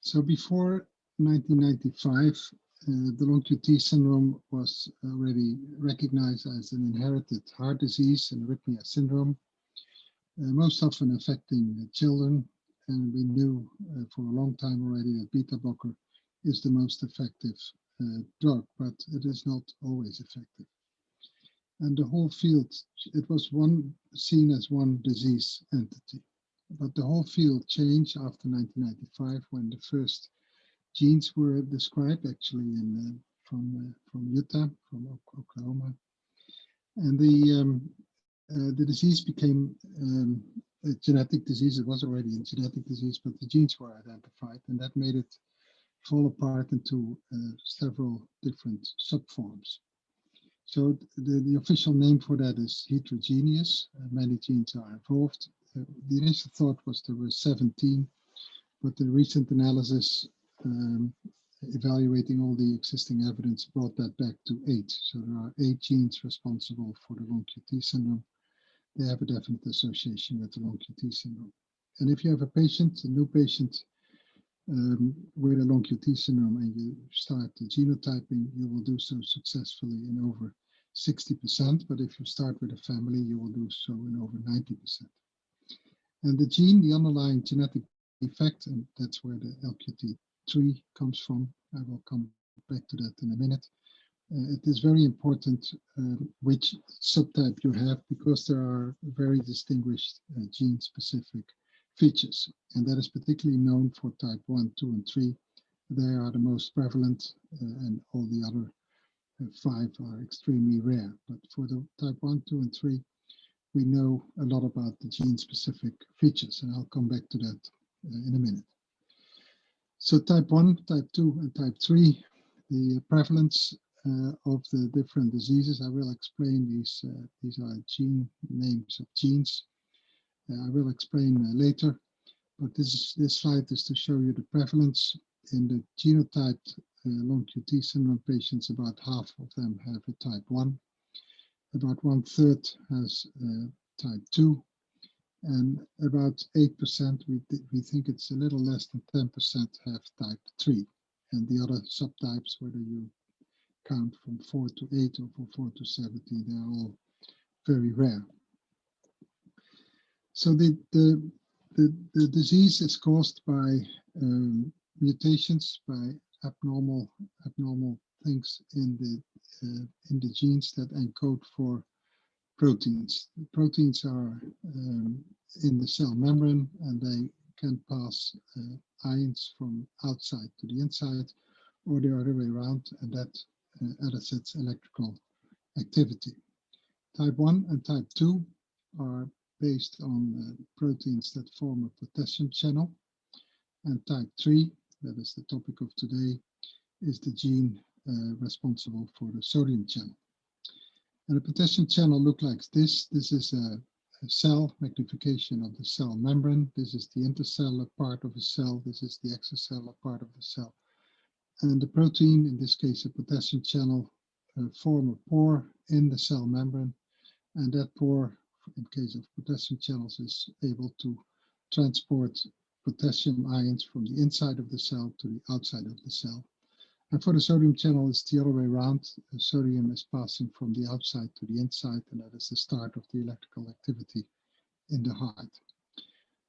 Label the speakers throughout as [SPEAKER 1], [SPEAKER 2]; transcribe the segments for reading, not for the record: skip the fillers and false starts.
[SPEAKER 1] So before 1995, the long QT syndrome was already recognized as an inherited heart disease, an arrhythmia syndrome, most often affecting children. And we knew for a long time already that beta blocker is the most effective drug, but it is not always effective. And the whole field, it was seen as one disease entity. But the whole field changed after 1995 when the first genes were described, actually from Utah, from Oklahoma, and the disease became a genetic disease. It was already a genetic disease, but the genes were identified, and that made it fall apart into several different subforms. So the official name for that is heterogeneous. Many genes are involved. The initial thought was there were 17, but the recent analysis evaluating all the existing evidence brought that back to 8. So there are 8 genes responsible for the long QT syndrome. They have a definite association with the long QT syndrome. And if you have a new patient with a long QT syndrome, and you start the genotyping, you will do so successfully in over 60%. But if you start with a family, you will do so in over 90%. And the gene, the underlying genetic defect, and that's where the LQT3 comes from. I will come back to that in a minute. It is very important which subtype you have, because there are very distinguished gene-specific features, and that is particularly known for type 1, 2, and 3. They are the most prevalent, and all the other 5 are extremely rare. But for the type 1, 2, and 3, we know a lot about the gene-specific features, and I'll come back to that in a minute. So type 1, type 2, and type 3, the prevalence of the different diseases. I will explain these. These are gene names of genes. I will explain later, but this slide is to show you the prevalence. In the genotyped long QT syndrome patients, about half of them have a type 1. About 1/3 has type 2, and about 8%, we think it's a little less than 10%, have type 3. And the other subtypes, whether you count from 4 to 8 or from 4 to 70, they're all very rare. So the disease is caused by mutations, by abnormal things in the genes that encode for proteins. The proteins are in the cell membrane, and they can pass ions from outside to the inside, or the other way around, and that elicits electrical activity. Type 1 and type 2 are based on proteins that form a potassium channel, and type 3, that is the topic of today, is the gene responsible for the sodium channel. And the potassium channel looks like this. This is a cell magnification of the cell membrane. This is the intercellular part of the cell. This is the extracellular part of the cell. And the protein, in this case a potassium channel, form a pore in the cell membrane. And that pore, in case of potassium channels, is able to transport potassium ions from the inside of the cell to the outside of the cell. And for the sodium channel, it's the other way around. The sodium is passing from the outside to the inside, and that is the start of the electrical activity in the heart.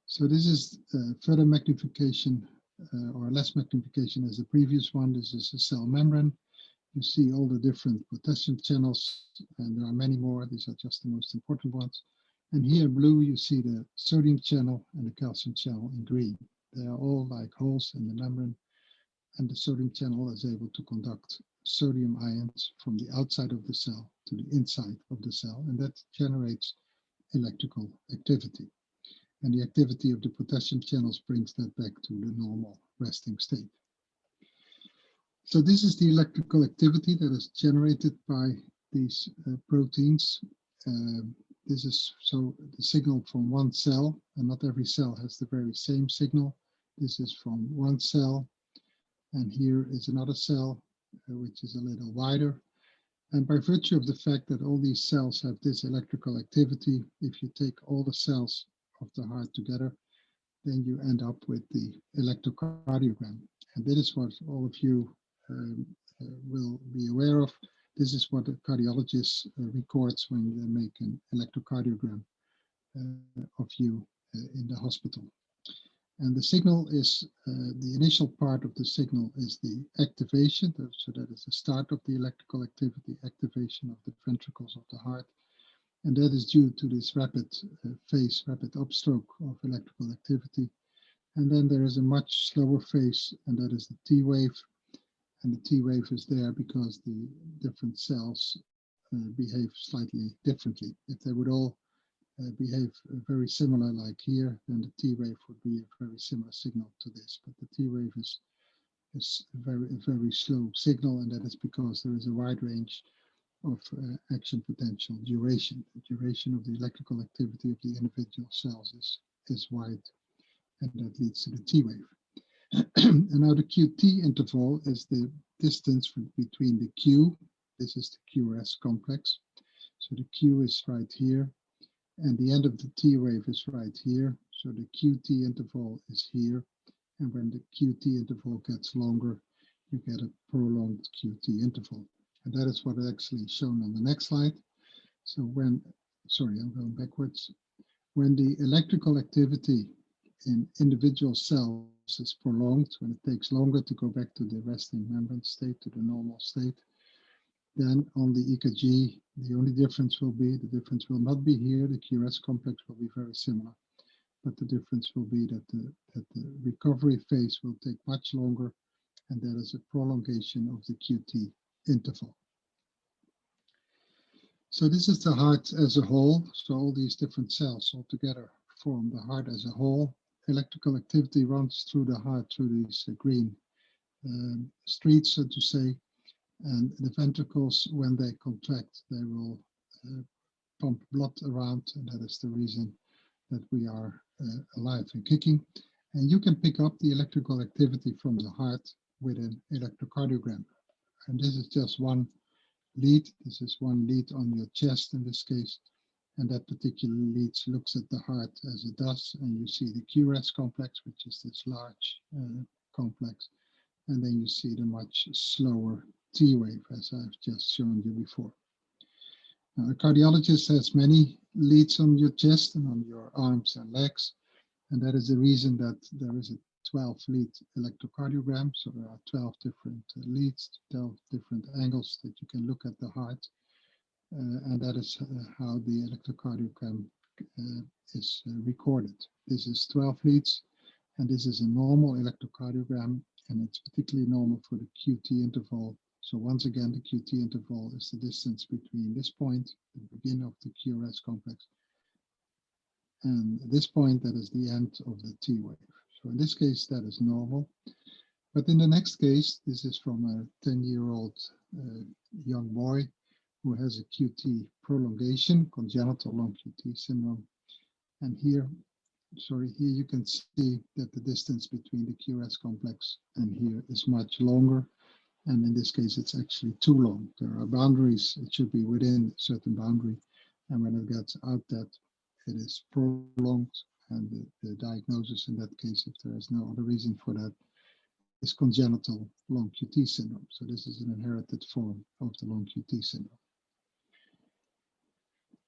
[SPEAKER 1] So this is further magnification, or less magnification as the previous one. This is a cell membrane. You see all the different potassium channels, and there are many more. These are just the most important ones. And here in blue, you see the sodium channel and the calcium channel in green. They are all like holes in the membrane, and the sodium channel is able to conduct sodium ions from the outside of the cell to the inside of the cell, and that generates electrical activity. And the activity of the potassium channels brings that back to the normal resting state. So this is the electrical activity that is generated by these proteins. This is so the signal from one cell, and not every cell has the very same signal. This is from one cell, and here is another cell, which is a little wider. And by virtue of the fact that all these cells have this electrical activity, if you take all the cells of the heart together, then you end up with the electrocardiogram. And that is what all of you will be aware of. This is what a cardiologist records when they make an electrocardiogram of you in the hospital. And the signal is, the initial part of the signal is the activation, so that is the start of the electrical activity, activation of the ventricles of the heart. And that is due to this rapid phase, rapid upstroke of electrical activity. And then there is a much slower phase, and that is the T wave. And the T wave is there because the different cells behave slightly differently. If they would all behave very similar like here, then the T wave would be a very similar signal to this. But the T wave is a very slow signal, and that is because there is a wide range of action potential duration. The duration of the electrical activity of the individual cells is wide, and that leads to the T wave. And now the QT interval is the distance between the Q, this is the QRS complex. So the Q is right here, and the end of the T wave is right here. So the QT interval is here. And when the QT interval gets longer, you get a prolonged QT interval. And that is what is actually shown on the next slide. So when, sorry, I'm going backwards. When the electrical activity in individual cells is prolonged, when it takes longer to go back to the resting membrane state, to the normal state, then on the EKG, the only difference will be, the difference will not be here, the QRS complex will be very similar, but the difference will be that the recovery phase will take much longer, and that is a prolongation of the QT interval. So this is the heart as a whole, so all these different cells all together form the heart as a whole. Electrical activity runs through the heart through these green streets, so to say, and the ventricles, when they contract, they will pump blood around, and that is the reason that we are alive and kicking. And you can pick up the electrical activity from the heart with an electrocardiogram. And this is just one lead. This is one lead on your chest in this case. And that particular lead looks at the heart as it does. And you see the QRS complex, which is this large complex. And then you see the much slower T wave, as I've just shown you before. Now, a cardiologist has many leads on your chest and on your arms and legs. And that is the reason that there is a 12 lead electrocardiogram. So there are 12 different leads, 12 different angles that you can look at the heart. And that is how the electrocardiogram is recorded. This is 12 leads, and this is a normal electrocardiogram, and it's particularly normal for the QT interval. So once again, the QT interval is the distance between this point, the beginning of the QRS complex, and this point, that is the end of the T wave. So in this case, that is normal. But in the next case, this is from a 10-year-old young boy who has a QT prolongation, congenital long QT syndrome. And here, here you can see that the distance between the QRS complex and here is much longer. And in this case, it's actually too long. There are boundaries. It should be within a certain boundary. And when it gets out that, it is prolonged. And the diagnosis in that case, if there is no other reason for that, is congenital long QT syndrome. So this is an inherited form of the long QT syndrome.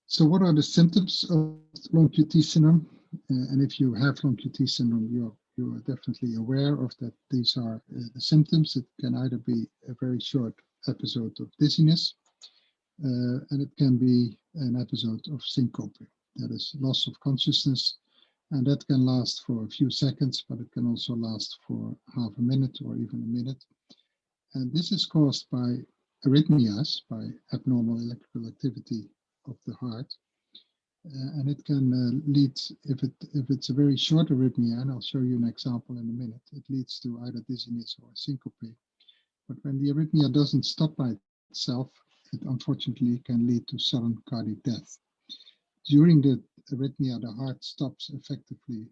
[SPEAKER 1] So what are the symptoms of long QT syndrome? And if you have long QT syndrome, you are definitely aware of that. These are the symptoms. It can either be a very short episode of dizziness, and it can be an episode of syncope. That is loss of consciousness, and that can last for a few seconds, but it can also last for half a minute or even a minute. And this is caused by arrhythmias, by abnormal electrical activity of the heart. And it can lead, if it's a very short arrhythmia, and I'll show you an example in a minute, it leads to either dizziness or syncope. But when the arrhythmia doesn't stop by itself, it unfortunately can lead to sudden cardiac death. During the arrhythmia, the heart stops effectively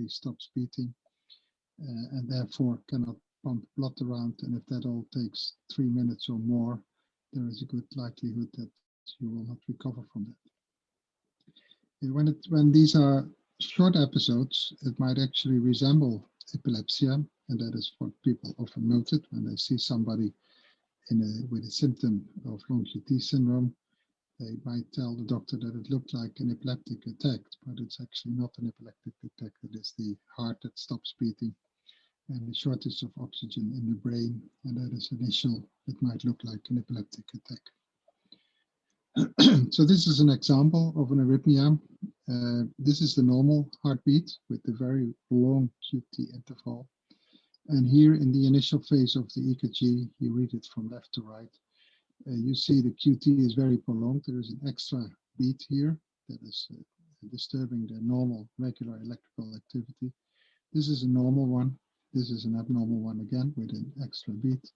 [SPEAKER 1] stops beating, and therefore cannot pump blood around. And if that all takes 3 minutes or more, there is a good likelihood that you will not recover from that. And when these are short episodes, it might actually resemble epilepsy, and that is what people often noted when they see somebody with a symptom of long QT syndrome. They might tell the doctor that it looked like an epileptic attack, but it's actually not an epileptic attack. It is the heart that stops beating and the shortage of oxygen in the brain, and that is initial. It might look like an epileptic attack. So this is an example of an arrhythmia. This is the normal heartbeat with the very long QT interval. And here in the initial phase of the EKG, you read it from left to right. You see the QT is very prolonged. There is an extra beat here that is disturbing the normal regular electrical activity. This is a normal one. This is an abnormal one again with an extra beat.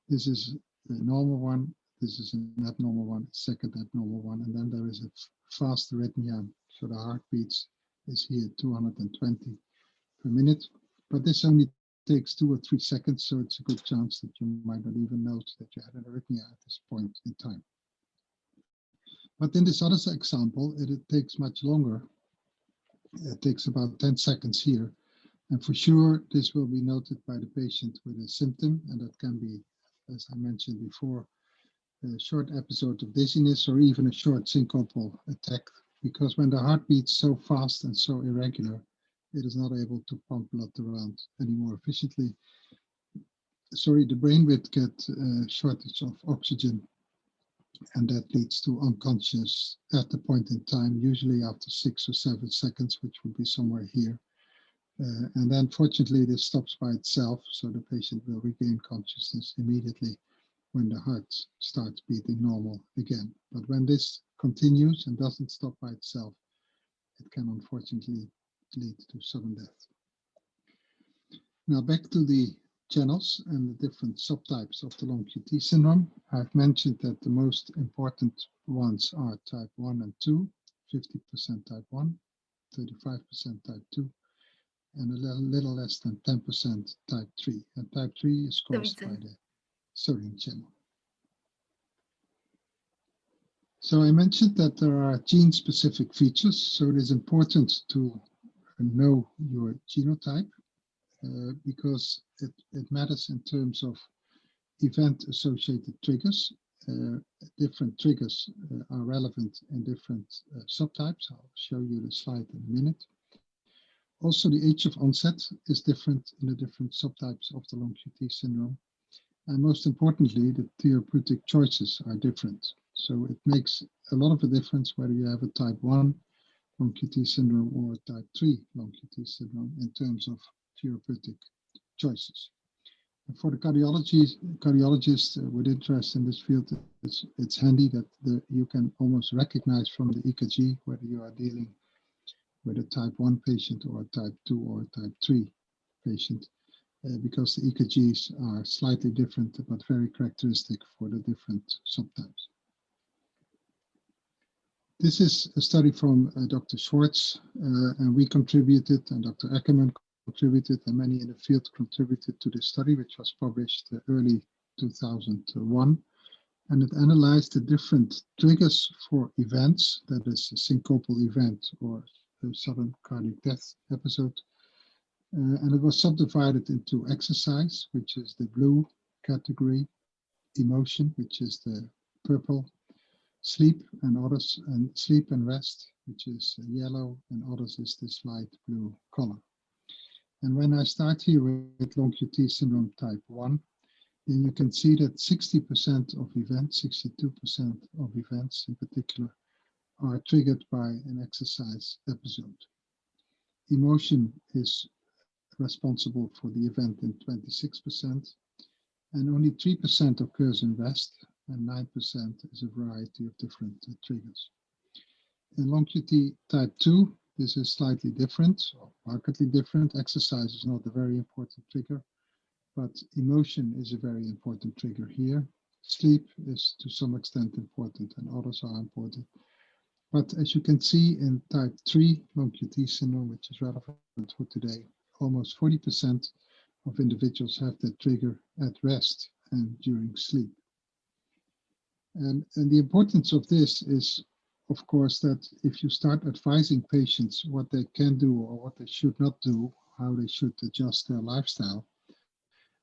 [SPEAKER 1] This is the normal one. This is an abnormal one, second abnormal one, and then there is a fast arrhythmia. So the heartbeats is here 220 per minute, but this only takes 2 or 3 seconds, so it's a good chance that you might not even note that you had an arrhythmia at this point in time. But in this other example, it takes much longer. It takes about 10 seconds here, and for sure this will be noted by the patient with a symptom, and that can be, as I mentioned before, a short episode of dizziness or even a short syncopal attack, because when the heart beats so fast and so irregular, it is not able to pump blood around any more efficiently. Sorry, the brain would get a shortage of oxygen, and that leads to unconscious at the point in time, usually after 6 or 7 seconds, which would be somewhere here. And then fortunately this stops by itself, so the patient will regain consciousness immediately when the heart starts beating normal again. But when this continues and doesn't stop by itself, it can unfortunately lead to sudden death. Now back to the channels and the different subtypes of the long QT syndrome. I've mentioned that the most important ones are type 1 and 2, 50% type 1, 35% type 2, and a little less than 10% type 3. And type 3 is caused by the sodium channel. So I mentioned that there are gene-specific features, so it is important to know your genotype because it matters in terms of event-associated triggers. Different triggers are relevant in different subtypes. I'll show you the slide in a minute. Also, the age of onset is different in the different subtypes of the long QT syndrome. And most importantly, the therapeutic choices are different. So it makes a lot of a difference whether you have a type 1 long QT syndrome or a type 3 long QT syndrome in terms of therapeutic choices. And for the cardiologists with interest in this field, it's handy that you can almost recognize from the EKG whether you are dealing with a type 1 patient or a type 2 or a type 3 patient. Because the EKGs are slightly different, but very characteristic for the different subtypes. This is a study from Dr. Schwartz, and we contributed, and Dr. Ackerman contributed, and many in the field contributed to this study, which was published early 2001. And it analyzed the different triggers for events, that is a syncopal event or a sudden cardiac death episode. And it was subdivided into exercise, which is the blue category, emotion, which is the purple, sleep and others, and sleep and rest, which is yellow, and others is this light blue color. And when I start here with long QT syndrome type 1, then you can see that 60% of events, 62% of events in particular, are triggered by an exercise episode. Emotion is responsible for the event in 26%, and only 3% occurs in rest, and 9% is a variety of different triggers. In long QT type 2, this is slightly different, or markedly different. Exercise is not a very important trigger, but emotion is a very important trigger here. Sleep is to some extent important, and others are important. But as you can see in type 3 long QT syndrome, which is relevant for today, almost 40% of individuals have that trigger at rest and during sleep. And the importance of this is of course, that if you start advising patients what they can do or what they should not do, how they should adjust their lifestyle,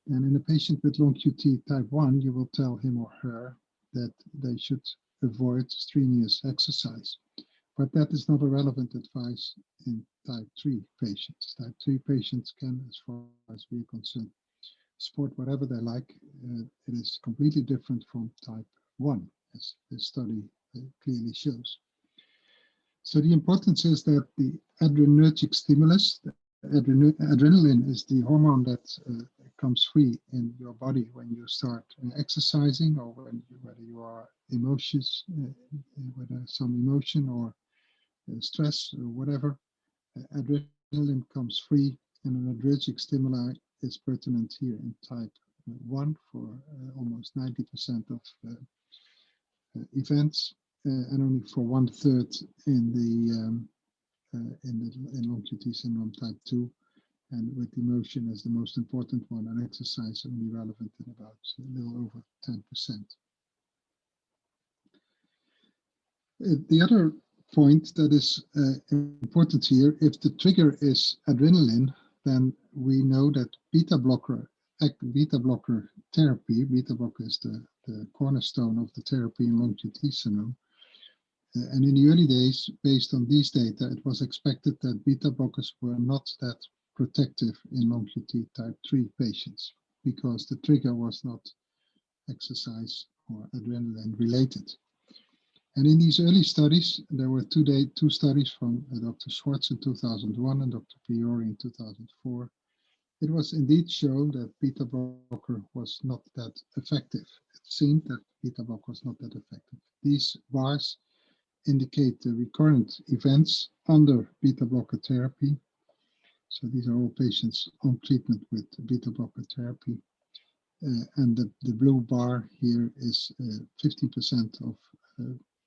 [SPEAKER 1] and in a patient with long QT type 1, you will tell him or her that they should avoid strenuous exercise. But that is not a relevant advice in type 3 patients. Type 3 patients can, as far as we are concerned, sport whatever they like. It is completely different from type 1, as this study clearly shows. So the importance is that the adrenergic stimulus, adrenaline is the hormone that comes free in your body when you start exercising, or whether you are emotions, whether some emotion or stress or whatever. Adrenaline comes free, and an adrenergic stimuli is pertinent here in type 1 for almost 90% of events, and only for 1/3 in long QT syndrome type 2, and with emotion as the most important one, and exercise only relevant in about a little over 10%. The other point that is important here, if the trigger is adrenaline, then we know that beta blocker therapy, beta blocker is the cornerstone of the therapy in long QT syndrome. And in the early days, based on these data, it was expected that beta blockers were not that protective in long QT type 3 patients, because the trigger was not exercise or adrenaline related. And in these early studies, there were two studies from Dr. Schwartz in 2001 and Dr. Priori in 2004. It was indeed shown that beta blocker was not that effective. It seemed that beta blocker was not that effective. These bars indicate the recurrent events under beta blocker therapy. So these are all patients on treatment with beta blocker therapy. And the blue bar here is 50% of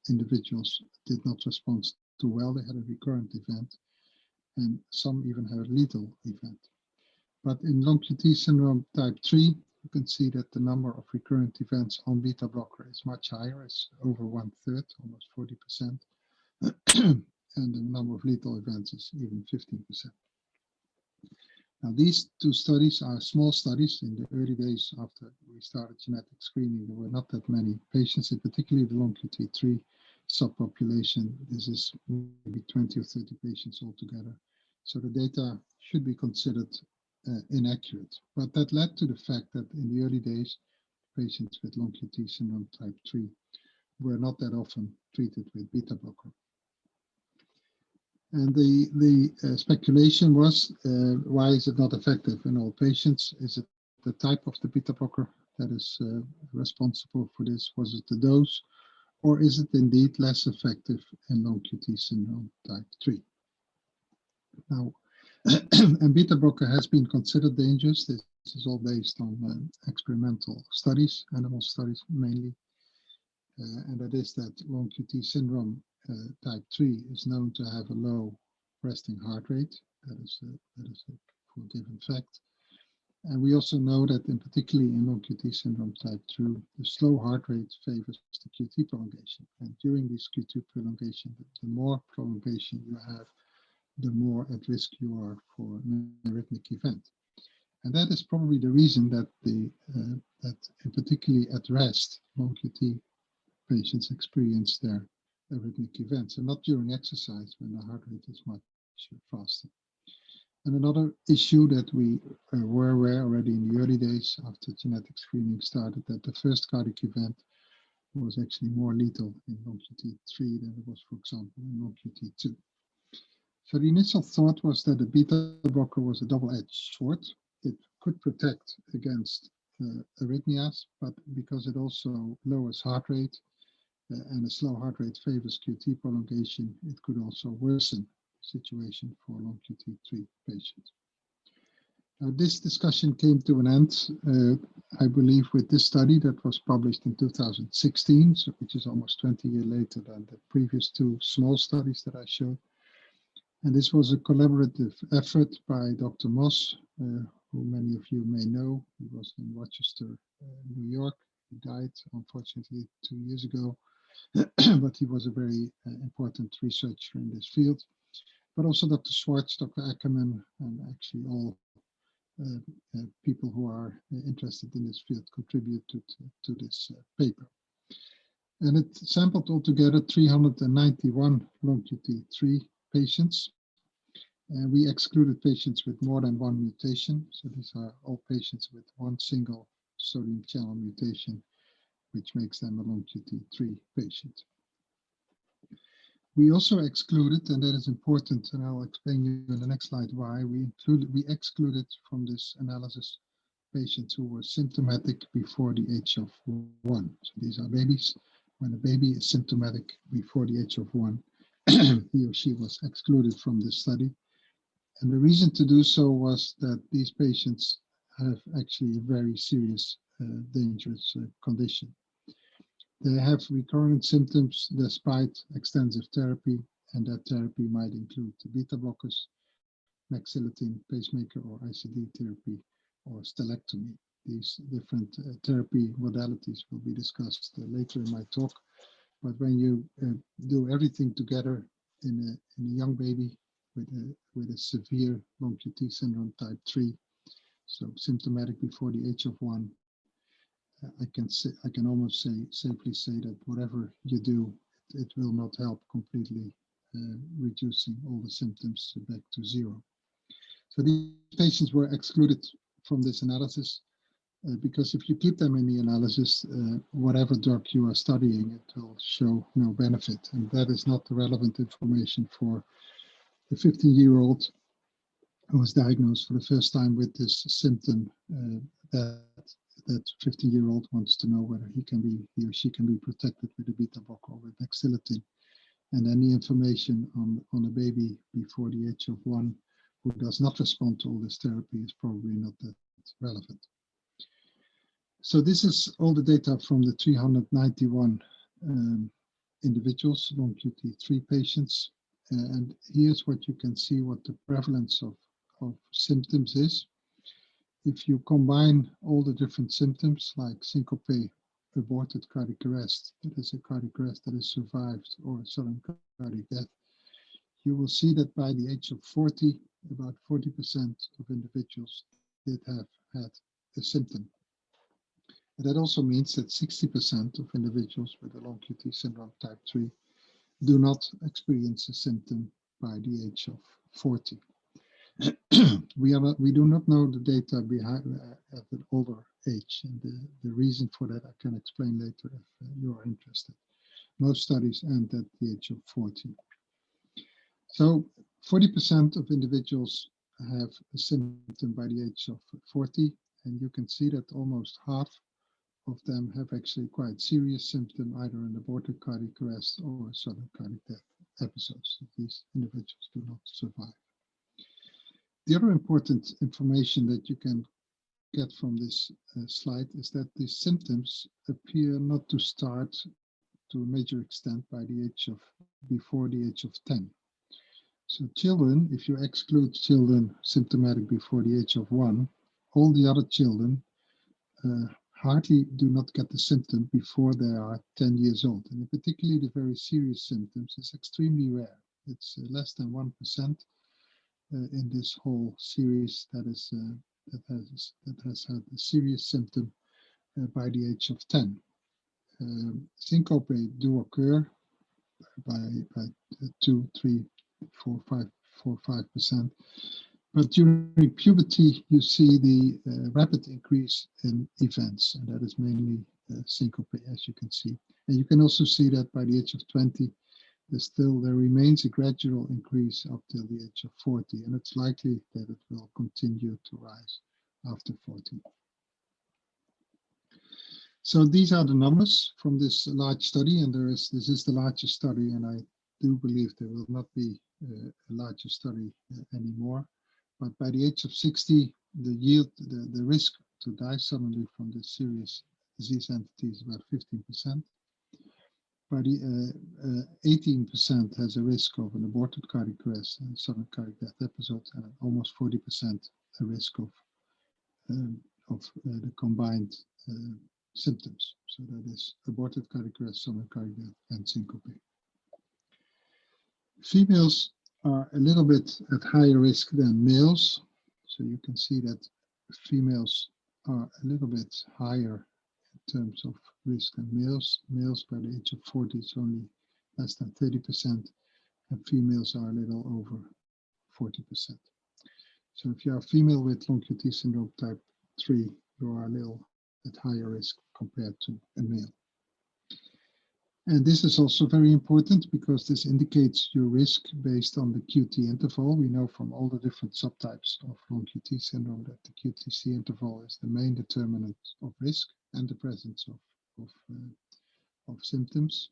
[SPEAKER 1] individuals did not respond too well. They had a recurrent event, and some even had a lethal event. But in long QT syndrome type 3, you can see that the number of recurrent events on beta blocker is much higher. It's over 1/3, almost 40%. And the number of lethal events is even 15%. Now, these two studies are small studies. In the early days after we started genetic screening, there were not that many patients, in particularly the long QT3 subpopulation. This is maybe 20 or 30 patients altogether. So the data should be considered inaccurate. But that led to the fact that in the early days, patients with long QT syndrome type 3 were not that often treated with beta blocker. And the speculation was, why is it not effective in all patients? Is it the type of the beta blocker that is responsible for this? Was it the dose? Or is it indeed less effective in long QT syndrome type 3? Now, and beta blocker has been considered dangerous. This is all based on experimental studies, animal studies mainly. And that is that long QT syndrome type 3 is known to have a low resting heart rate. That is a given fact. And we also know that in particularly in long QT syndrome type 2, the slow heart rate favors the QT prolongation. And during this QT prolongation, the more prolongation you have, the more at risk you are for an arrhythmic event. And that is probably the reason that that in particularly at rest, long QT patients experience their arrhythmic events, and not during exercise when the heart rate is much faster. And another issue that we were aware already in the early days after genetic screening started, that the first cardiac event was actually more lethal in long QT3 than it was, for example, in long QT2. So the initial thought was that the beta blocker was a double-edged sword. It could protect against arrhythmias, but because it also lowers heart rate, and a slow heart rate favors QT prolongation, it could also worsen the situation for long QT3 patients. Now, this discussion came to an end, I believe, with this study that was published in 2016, so which is almost 20 years later than the previous two small studies that I showed. And this was a collaborative effort by Dr. Moss, who many of you may know. He was in Rochester, New York. He died, unfortunately, 2 years ago. but he was a very important researcher in this field. But also Dr. Schwartz, Dr. Ackerman, and actually all people who are interested in this field contributed to this paper. And it sampled altogether 391 long QT3 patients. And we excluded patients with more than one mutation. So these are all patients with one single sodium channel mutation, which makes them a long QT3 patient. We also excluded, and that is important, and I'll explain you in the next slide why, we excluded from this analysis patients who were symptomatic before the age of 1. So these are babies. When a baby is symptomatic before the age of 1, he or she was excluded from this study. And the reason to do so was that these patients have actually a very serious, dangerous condition. They have recurrent symptoms despite extensive therapy, and that therapy might include beta blockers, mexiletine, pacemaker, or ICD therapy, or stelectomy. These different therapy modalities will be discussed later in my talk. But when you do everything together in a young baby with a severe long QT syndrome type 3, so symptomatic before the age of 1, I can almost safely say that whatever you do, it will not help completely reducing all the symptoms back to 0. So these patients were excluded from this analysis because if you keep them in the analysis, whatever drug you are studying, it will show no benefit. And that is not the relevant information for the 15-year-old who was diagnosed for the first time with this symptom. That 15-year-old wants to know whether he or she can be protected with a beta blocker or with mexiletine. And any information on a baby before the age of 1 who does not respond to all this therapy is probably not that relevant. So this is all the data from the 391 individuals, long QT3 patients. And here's what you can see what the prevalence of symptoms is. If you combine all the different symptoms like syncope, aborted cardiac arrest, that is a cardiac arrest that is survived, or sudden cardiac death, you will see that by the age of 40, about 40% of individuals did have had a symptom. And that also means that 60% of individuals with a long QT syndrome type 3 do not experience a symptom by the age of 40. We do not know the data behind at an older age, and the reason for that I can explain later if you are interested. Most studies end at the age of 40. So 40% of individuals have a symptom by the age of 40, and you can see that almost half of them have actually quite serious symptom, either an aborted cardiac arrest or sudden cardiac death episodes. These individuals do not survive. The other important information that you can get from this slide is that these symptoms appear not to start to a major extent by the age of, before the age of 10. So children, if you exclude children symptomatic before the age of 1, all the other children hardly do not get the symptom before they are 10 years old. And particularly the very serious symptoms is extremely rare. It's less than 1%. In this whole series that has had a serious symptom by the age of 10. Syncope do occur by 2, 3, 4, 5%. But during puberty, you see the rapid increase in events, and that is mainly syncope, as you can see. And you can also see that by the age of 20, there remains a gradual increase up till the age of 40, and it's likely that it will continue to rise after 40. So these are the numbers from this large study, and this is the largest study, and I do believe there will not be a larger study anymore. But by the age of 60, the risk to die suddenly from this serious disease entity is about 15%. But 18% has a risk of an aborted cardiac arrest and sudden cardiac death episode, and almost 40% a risk of the combined symptoms. So that is abortive cardiac arrest, sudden cardiac death, and syncope. Females are a little bit at higher risk than males. So you can see that females are a little bit higher in terms of risk than males. Males by the age of 40 is only less than 30%, and females are a little over 40%. So if you are a female with long QT syndrome type 3, you are a little at higher risk compared to a male. And this is also very important because this indicates your risk based on the QT interval. We know from all the different subtypes of long QT syndrome that the QTc interval is the main determinant of risk and the presence of symptoms.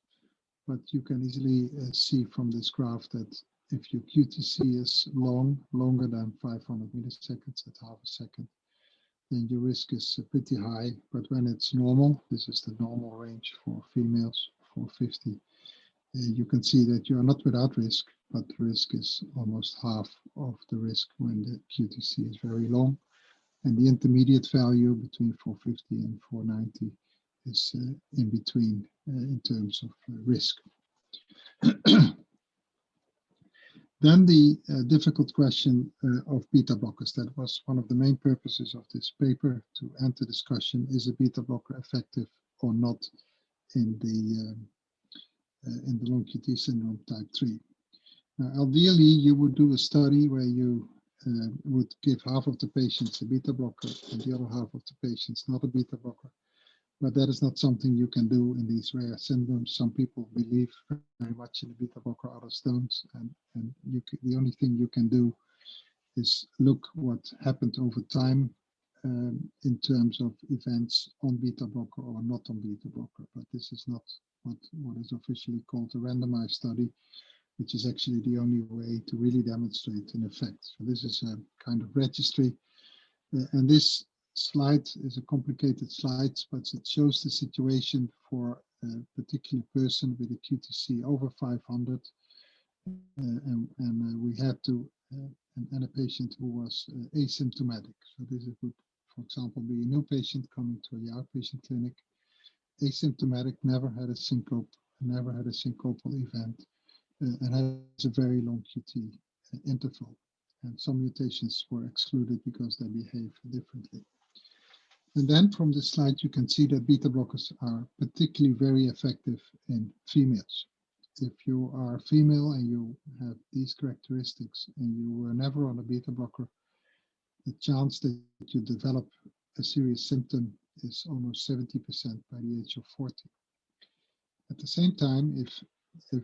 [SPEAKER 1] But you can easily see from this graph that if your QTc is longer than 500 milliseconds at half a second, then your risk is pretty high. But when it's normal, this is the normal range for females, 450, you can see that you are not without risk, but the risk is almost half of the risk when the QTc is very long. And the intermediate value between 450 and 490 is in between in terms of risk. Then the difficult question of beta blockers. That was one of the main purposes of this paper, to enter discussion: is a beta blocker effective or not in the long QT syndrome type 3? Now, ideally, you would do a study where you would give half of the patients a beta blocker and the other half of the patients not a beta blocker. But that is not something you can do in these rare syndromes. Some people believe very much in the beta blocker, others don't. And the only thing you can do is look what happened over time in terms of events on beta blocker or not on beta blocker. But this is not what is officially called a randomized study, which is actually the only way to really demonstrate an effect. So this is a kind of registry. And this slide is a complicated slide, but it shows the situation for a particular person with a QTc over 500. And we had to, and a patient who was asymptomatic. So this would, for example, be a new patient coming to the outpatient clinic, asymptomatic, never had a syncope, never had a syncopal event, and has a very long QT interval. And some mutations were excluded because they behave differently. And then from this slide, you can see that beta blockers are particularly very effective in females. If you are female and you have these characteristics and you were never on a beta blocker, the chance that you develop a serious symptom is almost 70% by the age of 40. At the same time, if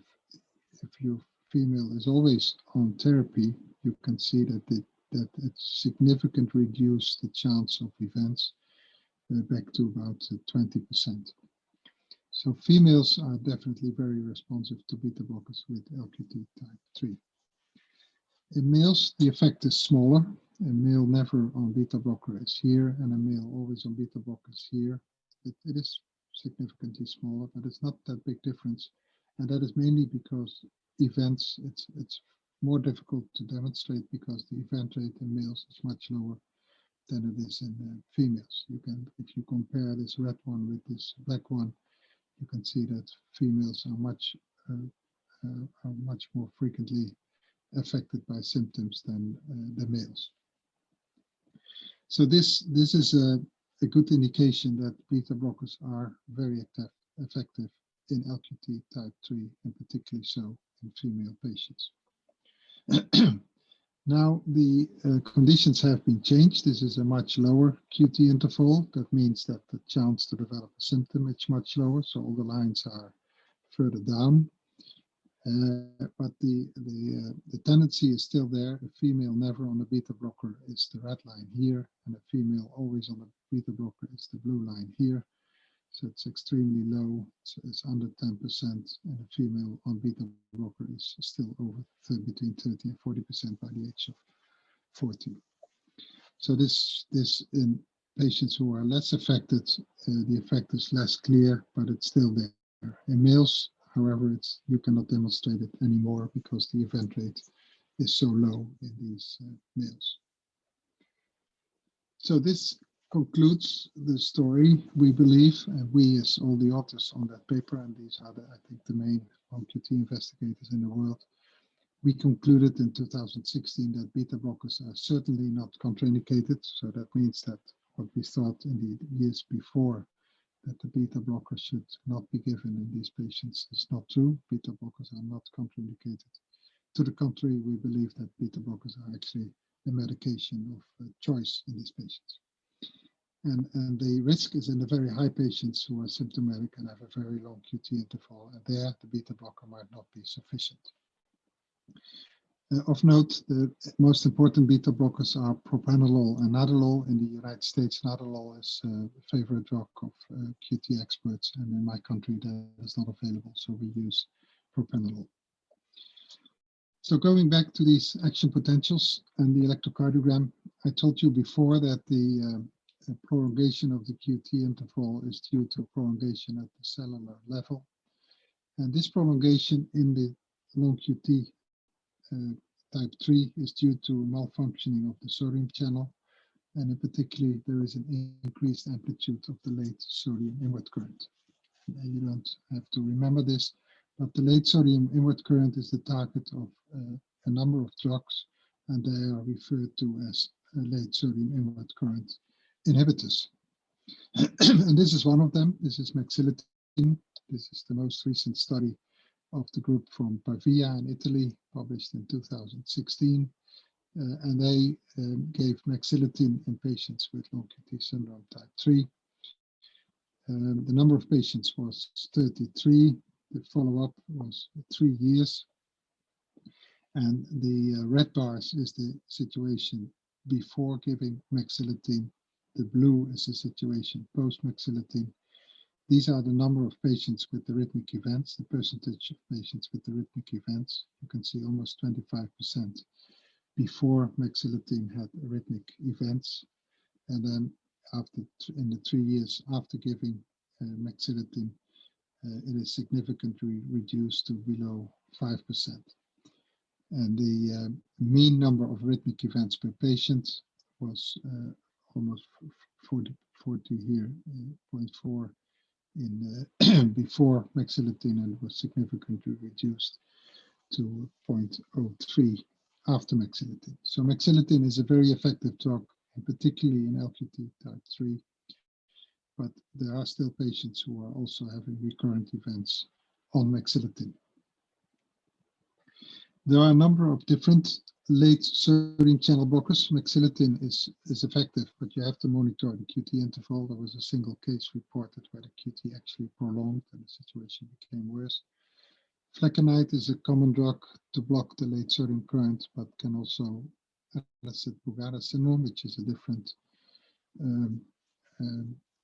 [SPEAKER 1] your female is always on therapy, you can see that it significantly reduced the chance of events back to about 20%. So females are definitely very responsive to beta blockers with LQT type 3. In males, the effect is smaller. A male never on beta blocker is here, and a male always on beta blocker is here. It is significantly smaller, but it's not that big difference. And that is mainly because events, it's more difficult to demonstrate because the event rate in males is much lower than it is in females. You can, if you compare this red one with this black one, you can see that females are much more frequently affected by symptoms than the males. So this is a good indication that beta blockers are very effective in LQT type 3, and particularly so in female patients. Now the conditions have been changed. This is a much lower QT interval. That means that the chance to develop a symptom is much lower. So all the lines are further down. But the tendency is still there. A female never on a beta blocker is the red line here, and a female always on a beta blocker is the blue line here. So it's extremely low. So it's under 10%, and a female on beta blocker is still over between 30 and 40% by the age of 40. So this in patients who are less affected, the effect is less clear, but it's still there. In males, however, you cannot demonstrate it anymore because the event rate is so low in these males. So this concludes the story, we believe, and we as all the authors on that paper, and these are, I think, the main OMQT investigators in the world, we concluded in 2016 that beta blockers are certainly not contraindicated. So that means that what we thought in the years before, that the beta blocker should not be given in these patients, is not true. Beta blockers are not contraindicated. To the contrary, we believe that beta blockers are actually a medication of choice in these patients. And the risk is in the very high patients who are symptomatic and have a very long QT interval, and there the beta blocker might not be sufficient. Of note, the most important beta blockers are propranolol and nadolol. In the United States, nadolol is a favorite drug of QT experts, and in my country that is not available, so we use propranolol. So going back to these action potentials and the electrocardiogram, I told you before that the prolongation of the QT interval is due to prolongation at the cellular level. And this prolongation in the long QT type 3 is due to malfunctioning of the sodium channel. And in particular, there is an increased amplitude of the late sodium inward current. And you don't have to remember this, but the late sodium inward current is the target of a number of drugs, and they are referred to as late sodium inward current inhibitors. And this is one of them. This is mexiletine. This is the most recent study of the group from Pavia in Italy, published in 2016. And they gave mexiletine in patients with long QT syndrome type 3. The number of patients was 33. The follow-up was 3 years. And the red bars is the situation before giving mexiletine. The blue is the situation post-mexiletine. These are the number of patients with arrhythmic events, the percentage of patients with arrhythmic events. You can see almost 25% before mexiletine had arrhythmic events. And then in the 3 years after giving mexiletine, it is significantly reduced to below 5%. And the mean number of arrhythmic events per patient was almost 40 here, 0.4 in before mexiletine, and was significantly reduced to 0.03 after mexiletine. So mexiletine is a very effective drug, and particularly in LQT type 3. But there are still patients who are also having recurrent events on mexiletine. There are a number of different late sodium channel blockers. Mexiletine is effective, but you have to monitor the QT interval. There was a single case reported where the QT actually prolonged and the situation became worse. Flecainide is a common drug to block the late sodium current, but can also elicit Bugarra syndrome, which is a different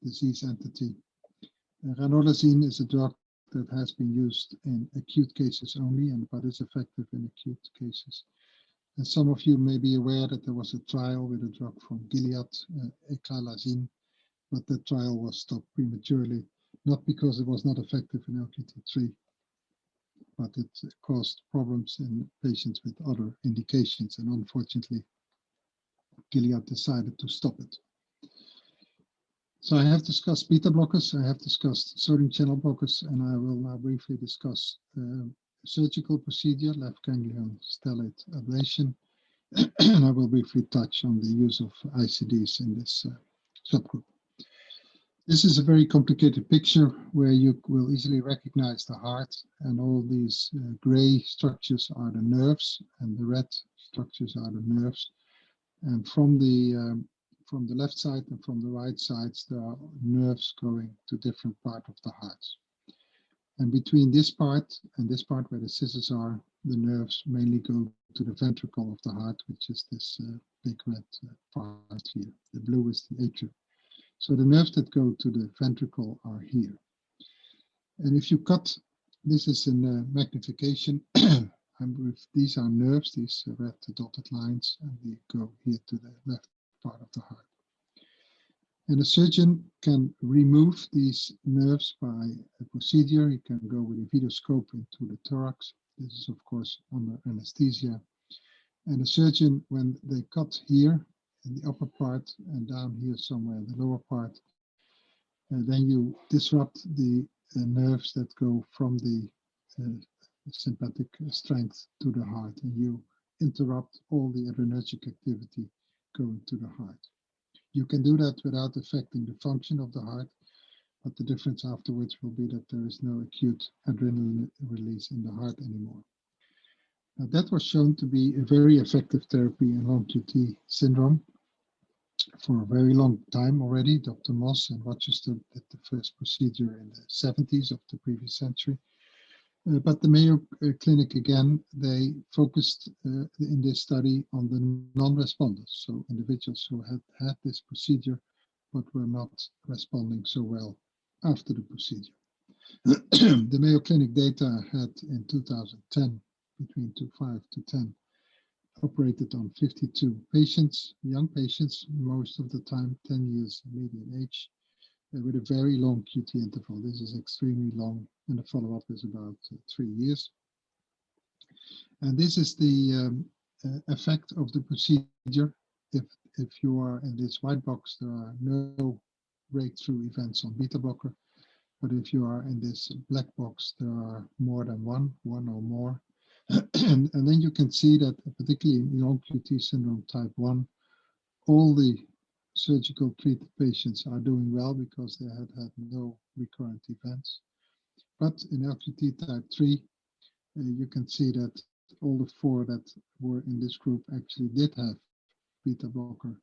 [SPEAKER 1] disease entity. Ranolazine is a drug that has been used in acute cases only, but is effective in acute cases. And some of you may be aware that there was a trial with a drug from Gilead, eclalazine, but the trial was stopped prematurely, not because it was not effective in LQT3, but it caused problems in patients with other indications, and unfortunately, Gilead decided to stop it. So I have discussed beta blockers, I have discussed sodium channel blockers, and I will now briefly discuss surgical procedure, left ganglion stellate ablation, and I will briefly touch on the use of ICDs in this subgroup. This is a very complicated picture where you will easily recognize the heart, and all these gray structures are the nerves, and the red structures are the nerves. And from the left side and from the right sides, there are nerves going to different parts of the heart. And between this part and this part where the scissors are, the nerves mainly go to the ventricle of the heart, which is this big red part here. The blue is the atrium. So the nerves that go to the ventricle are here. And if you cut, this is in magnification. These are nerves, these red dotted lines, and they go here to the left part of the heart. And a surgeon can remove these nerves by a procedure. He can go with a videoscope into the thorax. This is, of course, under anesthesia. And the surgeon, when they cut here, in the upper part and down here somewhere in the lower part. And then you disrupt the nerves that go from the sympathetic strength to the heart, and you interrupt all the adrenergic activity going to the heart. You can do that without affecting the function of the heart, but the difference afterwards will be that there is no acute adrenaline release in the heart anymore. Now, that was shown to be a very effective therapy in long QT syndrome for a very long time already. Dr. Moss and Rochester did the first procedure in the 70s of the previous century. But the Mayo Clinic, again, they focused in this study on the non-responders, so individuals who had had this procedure but were not responding so well after the procedure. The Mayo Clinic data had in 2010, between 5 to 10, operated on 52 patients, young patients, most of the time 10 years median age, with a very long QT interval. This is extremely long, and the follow-up is about 3 years. And this is the effect of the procedure. If you are in this white box, there are no breakthrough events on beta blocker. But if you are in this black box, there are more than one or more. and then you can see that, particularly in long QT syndrome type 1, all the surgical treated patients are doing well because they had no recurrent events. But in LQT type 3, you can see that all the 4 that were in this group actually did have beta blocker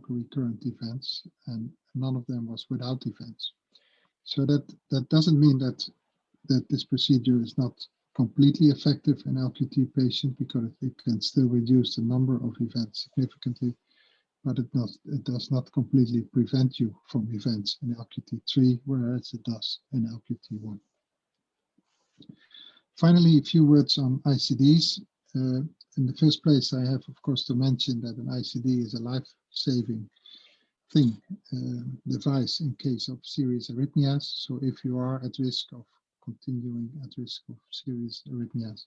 [SPEAKER 1] recurrent events, and none of them was without events. So that doesn't mean that this procedure is not completely effective in LQT patients, because it can still reduce the number of events significantly, but it does not completely prevent you from events in LQT3, whereas it does in LQT1. Finally, a few words on ICDs. In the first place, I have, of course, to mention that an ICD is a life-saving device in case of serious arrhythmias. So if you are at risk of continuing at risk of serious arrhythmias,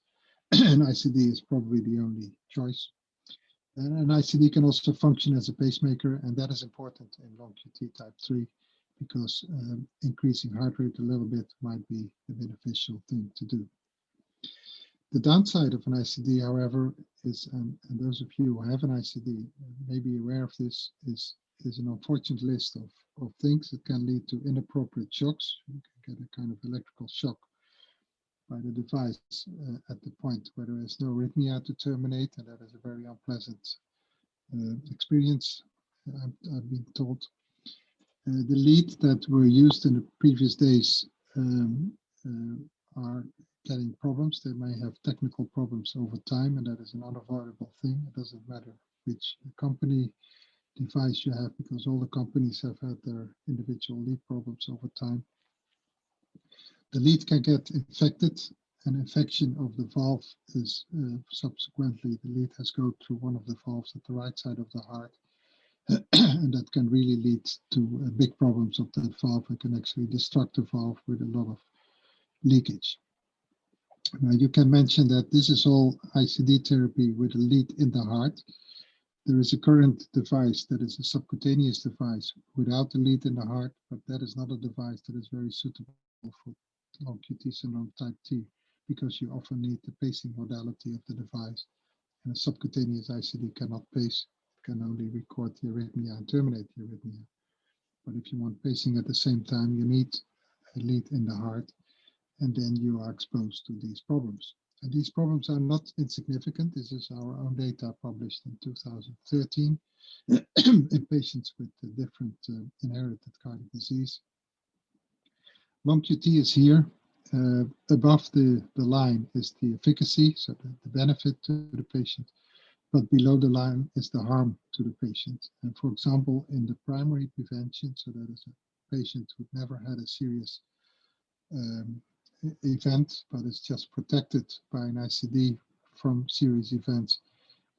[SPEAKER 1] an ICD is probably the only choice. And an ICD can also function as a pacemaker, and that is important in long QT type 3 because increasing heart rate a little bit might be a beneficial thing to do. The downside of an ICD, however, is, and those of you who have an ICD may be aware of this, is an unfortunate list of things that can lead to inappropriate shocks. You can get a kind of electrical shock by the device at the point where there is no arrhythmia to terminate, and that is a very unpleasant experience, I've been told. The lead that were used in the previous days are getting problems. They may have technical problems over time, and that is an unavoidable thing. It doesn't matter which company device you have, because all the companies have had their individual lead problems over time. The lead can get infected. An infection of the valve is subsequently, the lead has go through one of the valves at the right side of the heart, and that can really lead to big problems of that valve. It can actually destruct the valve with a lot of leakage. Now, you can mention that this is all ICD therapy with a lead in the heart. There is a current device that is a subcutaneous device without a lead in the heart, but that is not a device that is very suitable for long QT syndrome type T, because you often need the pacing modality of the device. And a subcutaneous ICD cannot pace, can only record the arrhythmia and terminate the arrhythmia. But if you want pacing at the same time, you need a lead in the heart, and then you are exposed to these problems. And these problems are not insignificant. This is our own data published in 2013 in patients with different inherited cardiac disease. Long QT is here. Above the line is the efficacy, so the benefit to the patient, but below the line is the harm to the patient. And for example, in the primary prevention, so that is a patient who never had a serious event, but is just protected by an ICD from serious events,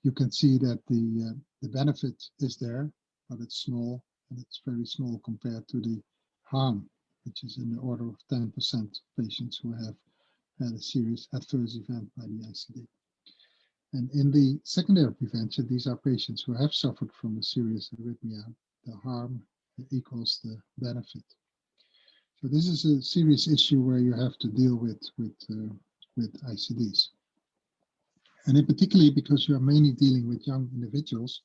[SPEAKER 1] you can see that the benefit is there, but it's small, and it's very small compared to the harm, which is in the order of 10% patients who have had a serious adverse event by the ICD. And in the secondary prevention, these are patients who have suffered from a serious arrhythmia. The harm equals the benefit. So this is a serious issue where you have to deal with ICDs. And in particularly because you are mainly dealing with young individuals,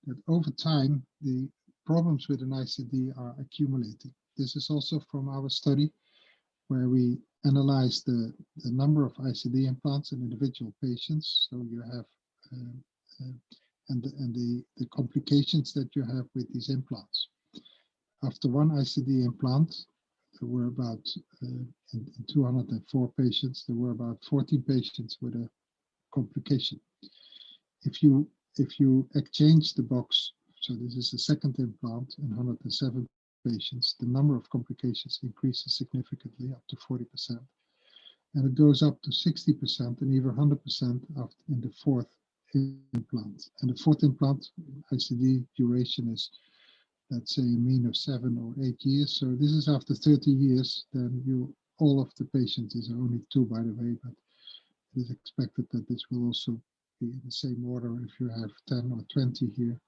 [SPEAKER 1] that over time, the problems with an ICD are accumulating. This is also from our study where we analyzed the number of ICD implants in individual patients. So you have and the complications that you have with these implants. After one ICD implant, there were about, in 204 patients, there were about 14 patients with a complication. If you exchange the box, so this is the second implant in 107 patients, the number of complications increases significantly up to 40%. And it goes up to 60% and even 100% in the fourth implant. And the fourth implant, ICD duration is, let's say, a mean of 7 or 8 years. So this is after 30 years, then all of the patients, is only 2 by the way, but it is expected that this will also be in the same order if you have 10 or 20 here.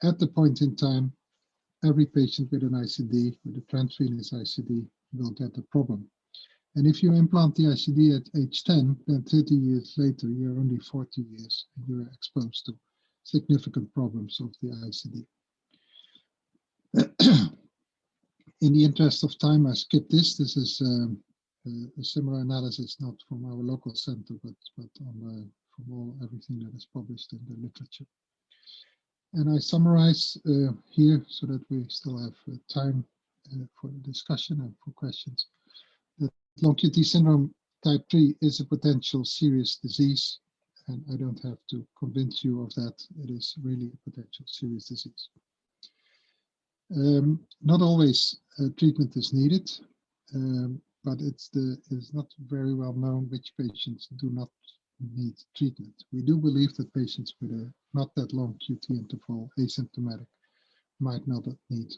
[SPEAKER 1] At the point in time, every patient with an ICD, with a transvenous ICD, will get a problem. And if you implant the ICD at age 10, then 30 years later, you're only 40 years and you're exposed to significant problems of the ICD. In the interest of time, I skipped this. This is a similar analysis, not from our local center, but from everything that is published in the literature. And I summarize here so that we still have time for discussion and for questions. That long QT syndrome type 3 is a potential serious disease, and I don't have to convince you of that. It is really a potential serious disease. Not always treatment is needed, but it's not very well known which patients do not need treatment. We do believe that patients with a not that long QT interval, asymptomatic, might not need